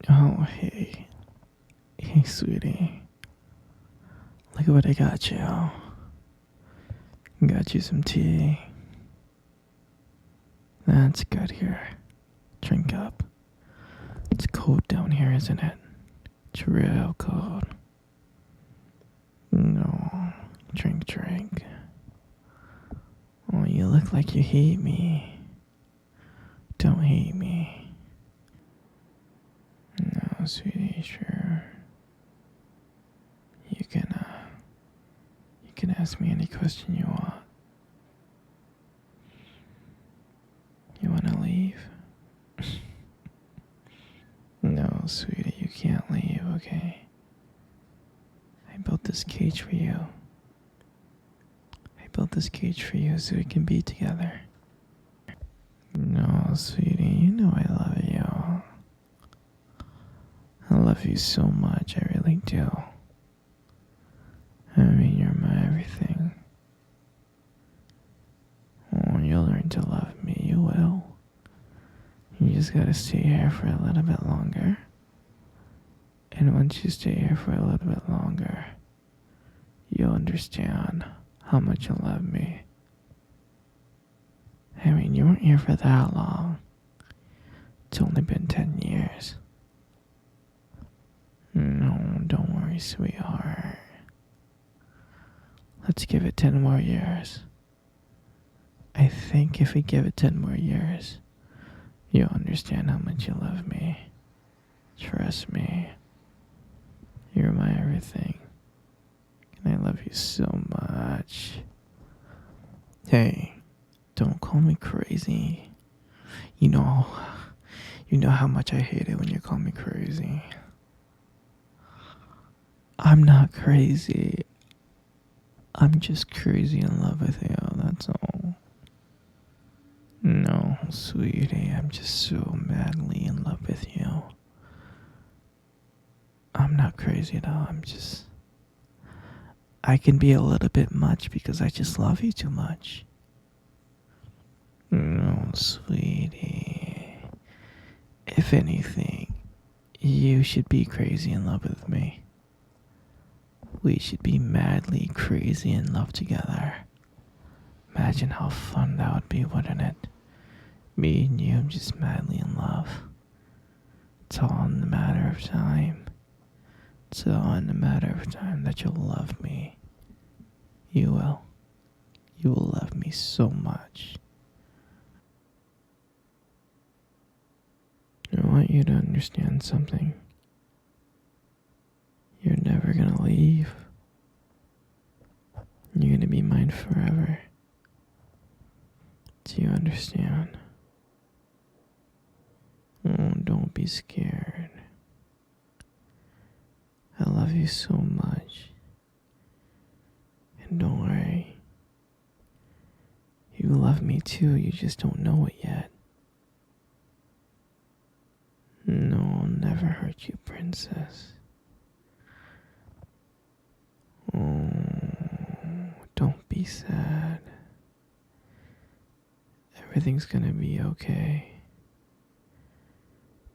Oh, hey. Hey, sweetie. Look at what I got you. Got you some tea. That's good here. Drink up. It's cold down here, isn't it? It's real cold. No. Drink. Oh, you look like you hate me. Don't hate me. No, sweetie, sure. You can ask me any question you want. You wanna leave? No, sweetie, you can't leave, okay? I built this cage for you. I built this cage for you so we can be together. No, sweetie, you know I love you. I love you so much, I really do. I mean, you're my everything. Oh, you'll learn to love me, you will. You just gotta stay here for a little bit longer. And once you stay here for a little bit longer, you'll understand how much you love me. I mean, you weren't here for that long. It's only been 10 years. No, don't worry, sweetheart. Let's give it 10 more years. I think if we give it 10 more years, you'll understand how much you love me. Trust me. You're my everything. And I love you so much. Hey, don't call me crazy. You know how much I hate it when you call me crazy. I'm not crazy. I'm just crazy in love with you, that's all. No, sweetie, I'm just so madly in love with you. I'm not crazy at all, I can be a little bit much because I just love you too much. No, sweetie. If anything, you should be crazy in love with me. We should be madly crazy in love together. Imagine how fun that would be, wouldn't it? Me and you just madly in love. It's all in the matter of time. It's all in the matter of time that you'll love me. You will. You will love me so much. I want you to understand something. You're never gonna leave. You're gonna be mine forever. Do you understand? Oh, don't be scared. I love you so much. And don't worry. You love me too, you just don't know it yet. No, I'll never hurt you, princess. Oh, don't be sad. Everything's gonna be okay.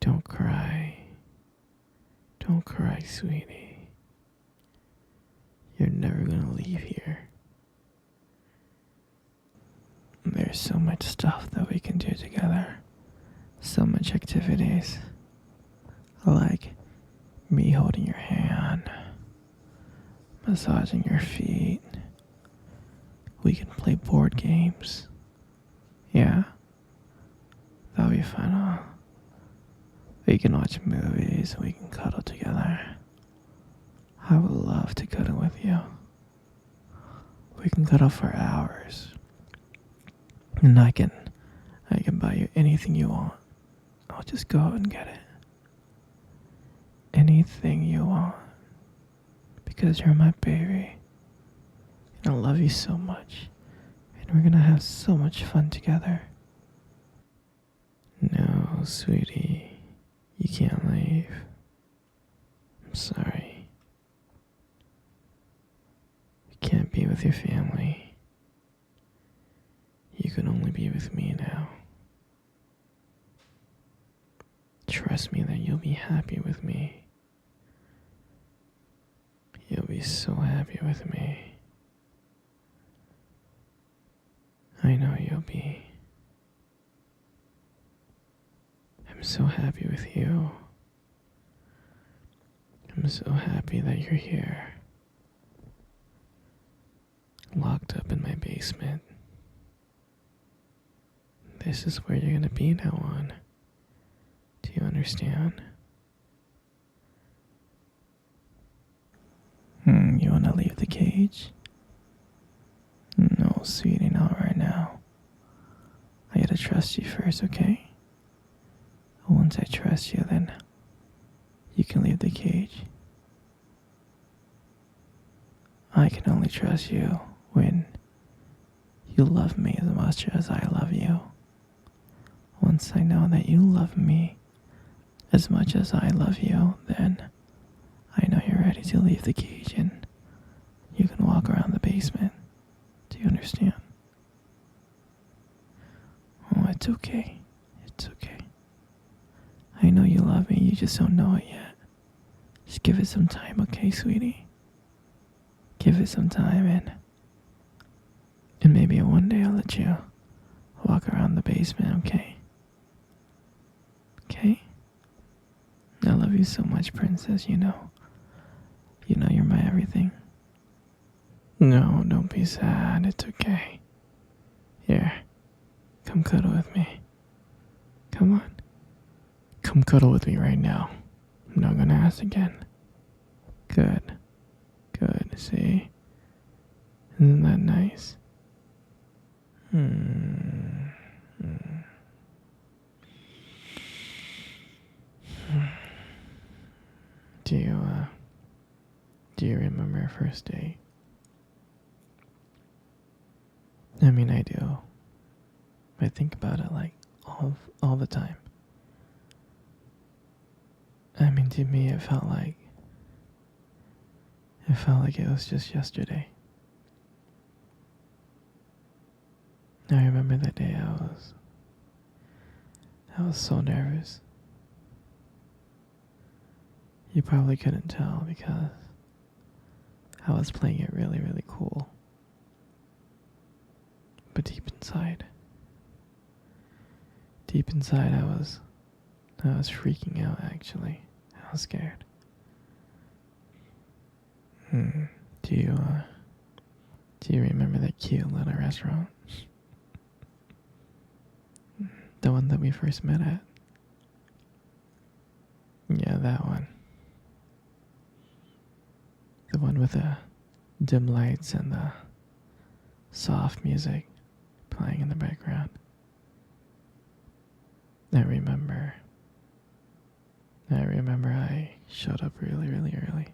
Don't cry. Don't cry, sweetie. You're never gonna leave here. There's so much stuff that we can do together. So much activities. Like me holding your hand, massaging your feet. We can play board games. Yeah? That'll be fun, huh? We can watch movies, we can cuddle together. I would love to cuddle with you. We can cuddle for hours. And I can buy you anything you want. I'll just go out and get it. Anything you want. Because you're my baby. And I love you so much. And we're gonna have so much fun together. No, sweetie. You can't leave. I'm sorry. You can't be with your family. You can only be with me now. trust me that you'll be happy with me. You'll be so happy with me. I know you'll be. I'm so happy with you. I'm so happy that you're here. Locked up in my basement. This is where you're gonna be now on. Do you understand? You wanna leave the cage? No, sweetie, not right now. I gotta trust you first, okay? Once I trust you, then you can leave the cage. I can only trust you when you love me as much as I love you. Once I know that you love me as much as I love you, then I know you're ready to leave the cage and you can walk around the basement. Do you understand? Oh, it's okay. It's okay. I know you love me, you just don't know it yet. Just give it some time, okay, sweetie? Give it some time and maybe one day I'll let you walk around the basement, okay? Okay? I love you so much, princess, you know. You know you're my everything. No, don't be sad, it's okay. Here, come cuddle with me. Come on. Come cuddle with me right now. I'm not gonna ask again. Good. Good, see? Isn't that nice? Do you remember our first date? I mean, I do. I think about it like all the time. I mean, to me, it felt like it was just yesterday. I remember that day I was so nervous. You probably couldn't tell because I was playing it really, really cool. But deep inside, I was freaking out actually. I was scared. Do you remember that cute little restaurant? The one that we first met at? Yeah, that one. The one with the dim lights and the soft music playing in the background. I remember I showed up really, really early.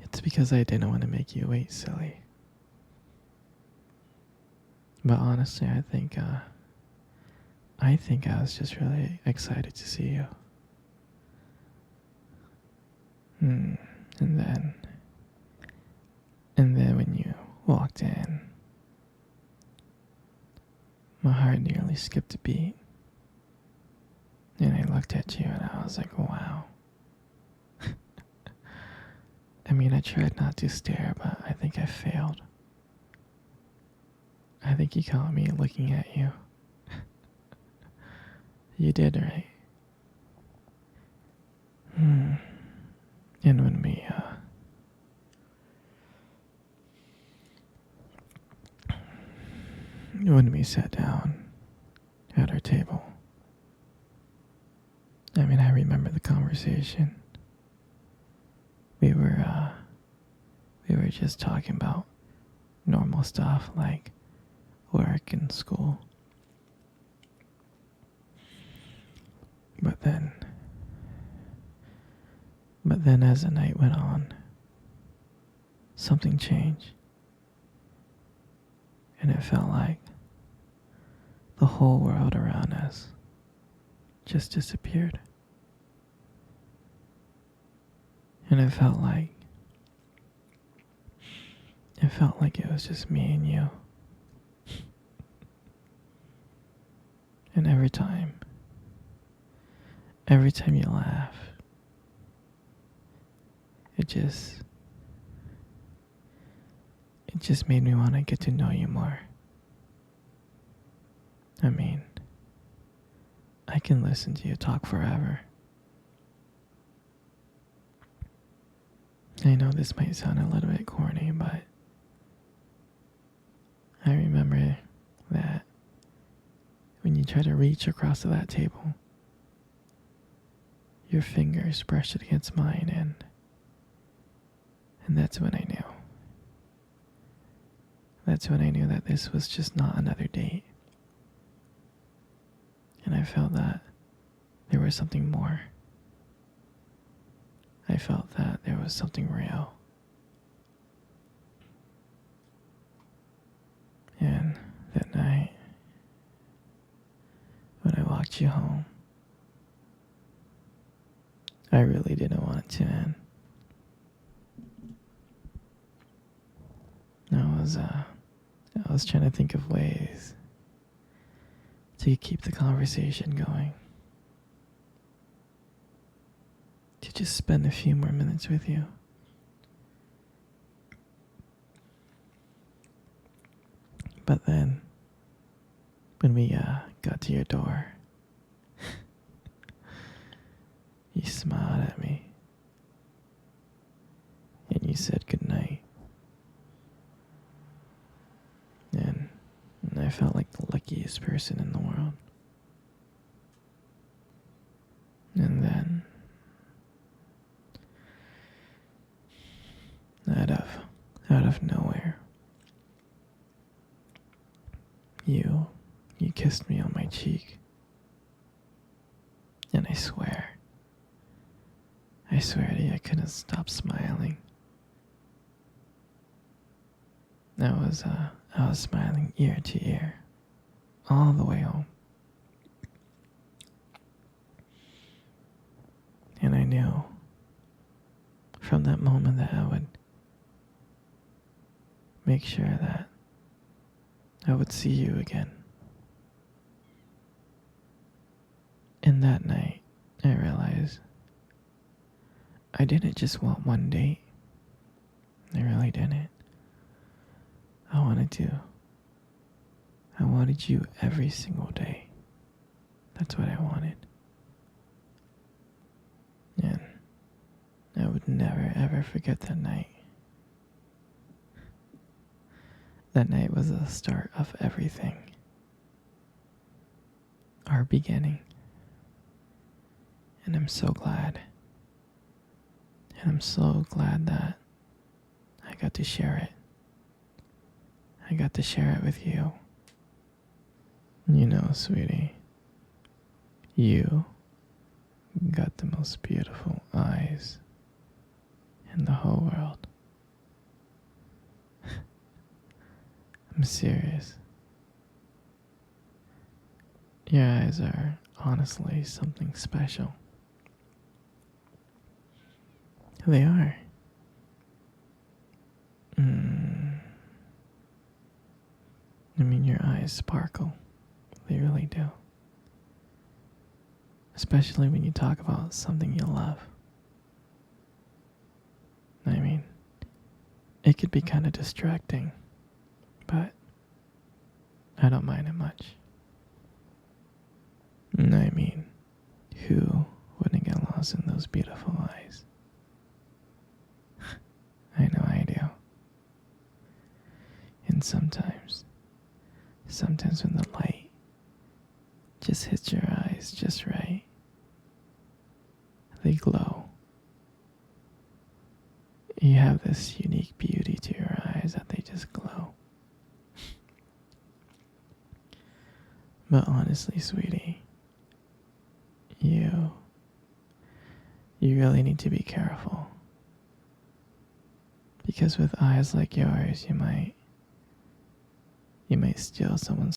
It's because I didn't want to make you wait, silly. But honestly, I think I was just really excited to see you. And then when you walked in, my heart nearly skipped a beat. And I looked at you and I was like, wow. I mean, I tried not to stare, but I think I failed. I think you caught me looking at you. You did, right? And when we sat down at our table, I mean, I remember the conversation. We were just talking about normal stuff like work and school. But then as the night went on, something changed. And it felt like the whole world around us just disappeared. And it felt like it was just me and you. And every time you laugh, it just made me want to get to know you more. I mean, I can listen to you talk forever. I know this might sound a little bit corny, but I remember that when you try to reach across to that table, your fingers brushed against mine, and that's when I knew. That's when I knew that this was just not another date. And I felt that there was something more. I felt that there was something real. And that night, when I walked you home, I really didn't want it to end. I was trying to think of ways to keep the conversation going. To just spend a few more minutes with you. But then, when we got to your door, you smiled at me. And you said goodnight. And I felt like the luckiest person in the world. And then, out of nowhere, you kissed me on my cheek. And I swear to you, I couldn't stop smiling. I was smiling ear to ear, all the way home. And I knew from that moment that I would make sure that I would see you again. And that night, I realized I didn't just want one date. I really didn't. I wanted you every single day. That's what I wanted. And I would never ever forget that night. That night was the start of everything. Our beginning. And I'm so glad. And I'm so glad that I got to share it. I got to share it with you. You know, sweetie, you got the most beautiful eyes in the whole world. I'm serious. Your eyes are honestly something special. They are. I mean, your eyes sparkle. They really do. Especially when you talk about something you love. I mean, it could be kind of distracting, but I don't mind it much. I mean, who wouldn't get lost in those beautiful eyes? I know I do. And sometimes when the light just hits your eyes just right, they glow. You have this unique beauty to your eyes that they just glow. But honestly, sweetie, you really need to be careful. Because with eyes like yours, you might steal someone's